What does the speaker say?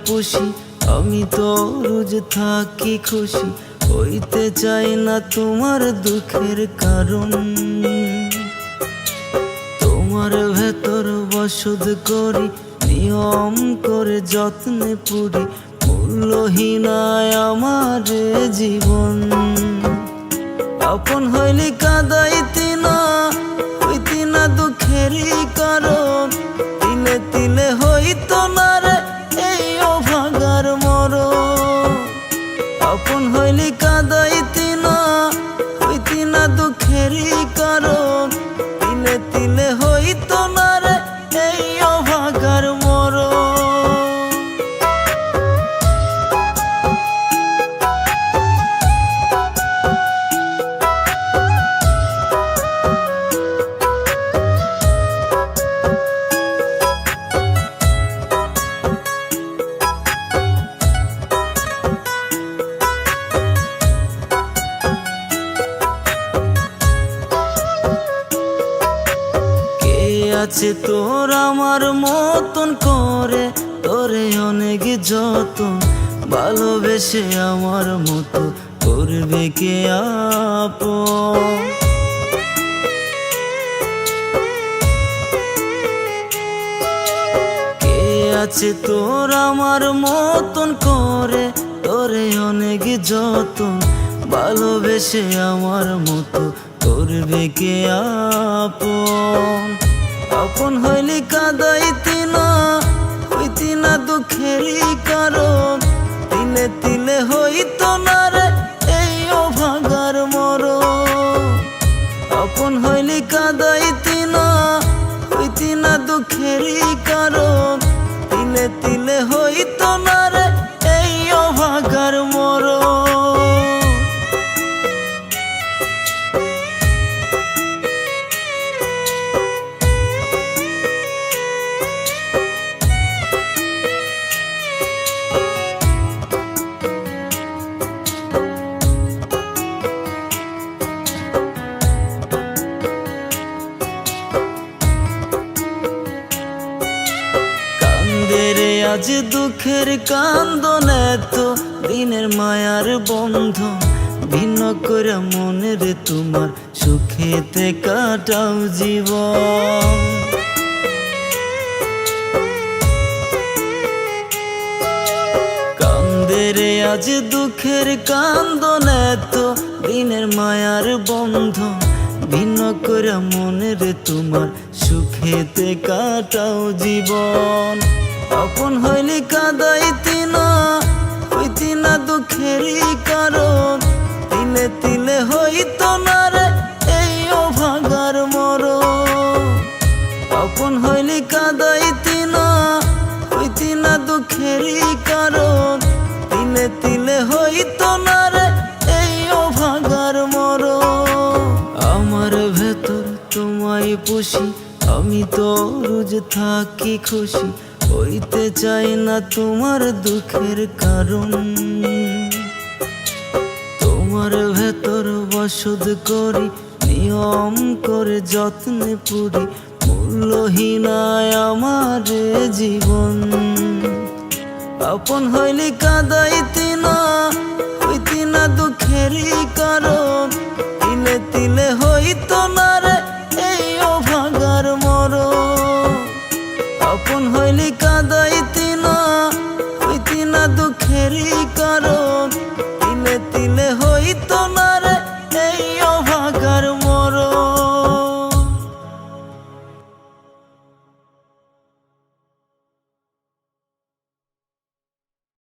পুষি, আমি তো রোজ থাকি খুশি, হইতে চাই না তোমার দুঃখের কারণ। তোমার ভেতর বসত করি, নিয়ম করে যত্নে পুরি, মূল্যহীনায় আমার জীবন। আপন হইলি কাঁদাইতি না, হইতি না দুঃখেরই কারণ, তিলে তিলে হইতো না রে এই অভাগার মরণ। আপন হইলি কাঁদাইতি না, হইতি না দুঃখেরই কারণ, তিলে তিলে হইতো না রে এই অভাগার মরণ। আছে তোর আমার মতন করে, তোরে অনেক যতন, ভালোবেসে আমার মতো করবে কে আপন। কে আছে তোর আমার মতন করে, তোরে অনেক যতন, ভালোবেসে আমার মতো করবে কে আপন। আপন হইলি কাঁদাইতি না, হইতি না দুঃখেরই কারণ, তিলে তিলে হইতো না রে এই অভাগার মরণ। আপন হইলি কাঁদাইতি না, হইতি না দুঃখেরই কারণ, তিলে তিলে হইতো না রে এই অভাগার মরণ। আজ দুঃখের কান্দন, এত দিনের মায়ার বন্ধন, ভিন্ন করে মনের তোমার সুখেতে কাটাও জীবন। কান্দেরে আজ দুঃখের কান্দন, এত দিনের মায়ার বন্ধন, ভিন্ন করে মনের তোমার সুখেতে কাটাও জীবন। আপন হইলি কাঁদাইতি না, হইতি না দুঃখেরই কারণ, তিলে তিলে হইতো না রে এই অভাগার মরণ। আপন হইলি কাঁদাইতি না, হইতি না দুঃখেরই কারণ, তিলে তিলে হইতো না রে এই অভাগার মরণ। আমার ভেতর তোমায় পুষি, আমি তো রোজ থাকি খুশি, হইতে চাই না তোমার দুঃখের কারণ। তোমার ভেতর বসত করি, নিয়ম করে যত্নে পুরি, মূল্যহীনায় আমার জীবন। আপন হইলি কাঁদাইতি না, হইতি না দুঃখেরই কারণ, তিলে তিলে হইতো না রে এই অভাগার মরণ। আপন হইলি কাঁদাই